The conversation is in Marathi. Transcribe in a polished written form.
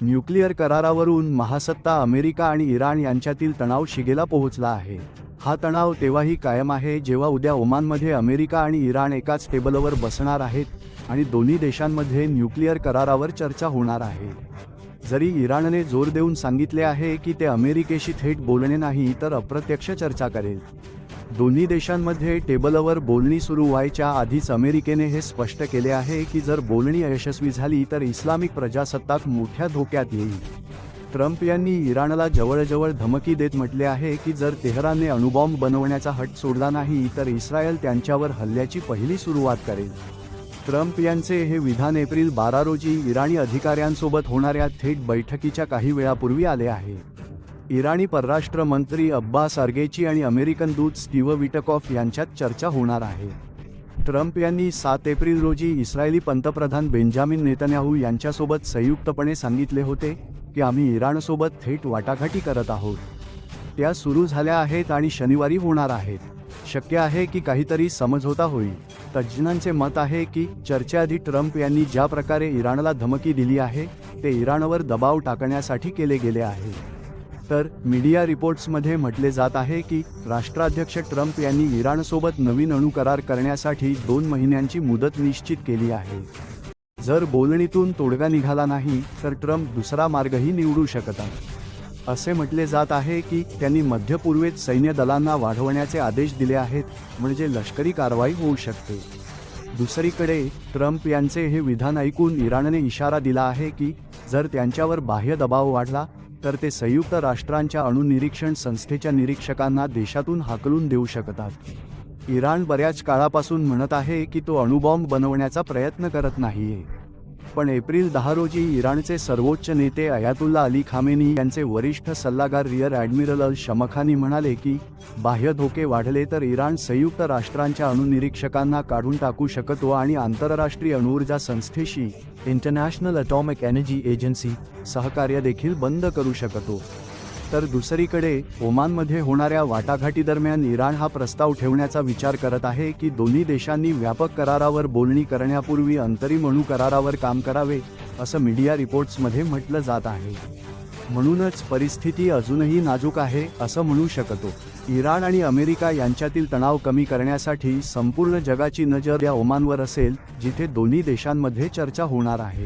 न्यूक्लिअर करारावरून महासत्ता अमेरिका आणि इराण यांच्यातील तणाव शिगेला पोहोचला आहे। हा तणाव तेव्हाही कायम आहे जेव्हा उद्या ओमानमध्ये अमेरिका आणि इराण एकाच टेबलवर बसणार आहेत आणि दोन्ही देशांमध्ये न्यूक्लिअर करारावर चर्चा होणार आहे। जरी इराणने जोर देऊन सांगितले आहे की ते अमेरिकेशी थेट बोलणे नाही तर अप्रत्यक्ष चर्चा करेल, दोन्ही देशांमध्ये टेबलवर बोलणी सुरू व्हायच्या आधीच अमेरिकेने हे स्पष्ट केले आहे की जर बोलणी अयशस्वी झाली तर इस्लामिक प्रजासत्ताक मोठ्या धोक्यात येईल। ट्रम्प यांनी इराणला जवळजवळ धमकी देत म्हटले आहे की जर तेहरानने अणुबॉम्ब बनवण्याचा हट्ट सोडला नाही तर इस्रायल त्यांच्यावर हल्ल्याची पहिली सुरुवात करेल। ट्रम्प यांचे हे विधान एप्रिल 12 रोजी इराणी अधिकाऱ्यांसोबत होणाऱ्या थेट बैठकीच्या काही वेळापूर्वी आले आहे। इराणी परराष्ट्र मंत्री अब्बास अरगेची आणि अमेरिकन दूत स्टीव्ह विटकॉफ यांच्यात चर्चा होणार आहे। ट्रम्प यांनी 7 एप्रिल रोजी इस्रायली पंतप्रधान बेंजामिन नेतन्याहू यांच्यासोबत संयुक्तपणे सांगितले होते की आम्ही इराणसोबत थेट वाटाघाटी करत आहोत, त्या सुरू झाल्या आहेत आणि शनिवारी होणार आहेत। शक्य आहे की काहीतरी समझोता होईल। तज्ज्ञांचे मत आहे की चर्चेआधी ट्रम्प यांनी ज्या प्रकारे इराणला धमकी दिली आहे ते इराणवर दबाव टाकण्यासाठी केले गेले आहे। तर मीडिया रिपोर्ट्समध्ये म्हटले जात आहे की राष्ट्राध्यक्ष ट्रम्प यांनी इराणसोबत नवीन अणुकरार करण्यासाठी 2 महिन्यांची मुदत निश्चित केली आहे। जर बोलणीतून तोडगा निघाला नाही तर ट्रम्प दुसरा मार्गही निवडू शकतात। असे म्हटले जात आहे की त्यांनी मध्य पूर्वेत सैन्य दलांना वाढवण्याचे आदेश दिले आहेत, म्हणजे लष्करी कारवाई होऊ शकते। दुसरीकडे ट्रम्प यांचे हे विधान ऐकून इराणने इशारा दिला आहे की जर त्यांच्यावर बाह्य दबाव वाढला तर ते संयुक्त राष्ट्रांच्या अणुनिरीक्षण संस्थेच्या निरीक्षकांना देशातून हाकलून देऊ शकतात। इराण बऱ्याच काळापासून म्हणत आहे की तो अणुबॉम्ब बनवण्याचा प्रयत्न करत नाहीये, पण एप्रिल 10 रोजी इराणचे सर्वोच्च नेते अयातुल्ला अली खामेनी यांचे वरिष्ठ सल्लागार रिअर ॲडमिरल अल शमखानी म्हणाले की बाह्य धोके वाढले तर इराण संयुक्त राष्ट्रांच्या अणुनिरीक्षकांना काढून टाकू शकतो आणि आंतरराष्ट्रीय अणुऊर्जा संस्थेशी इंटरनॅशनल अटॉमिक एनर्जी एजन्सी सहकार्य देखील बंद करू शकतो। तर दुसरीकडे ओमानमध्ये होणाऱ्या वाटाघाटीदरम्यान इराण हा प्रस्ताव ठेवण्याचा विचार करत आहे की दोन्ही देशांनी व्यापक करारावर बोलणी करण्यापूर्वी अंतरिम अणु करारावर काम करावे, असं मीडिया रिपोर्ट्समध्ये म्हटलं जात आहे। म्हणूनच परिस्थिती अजूनही नाजूक आहे असं म्हणू शकतो। इराण आणि अमेरिका यांच्यातील तणाव कमी करण्यासाठी संपूर्ण जगाची नजर या ओमानवर असेल, जिथे दोन्ही देशांमध्ये चर्चा होणार आहे।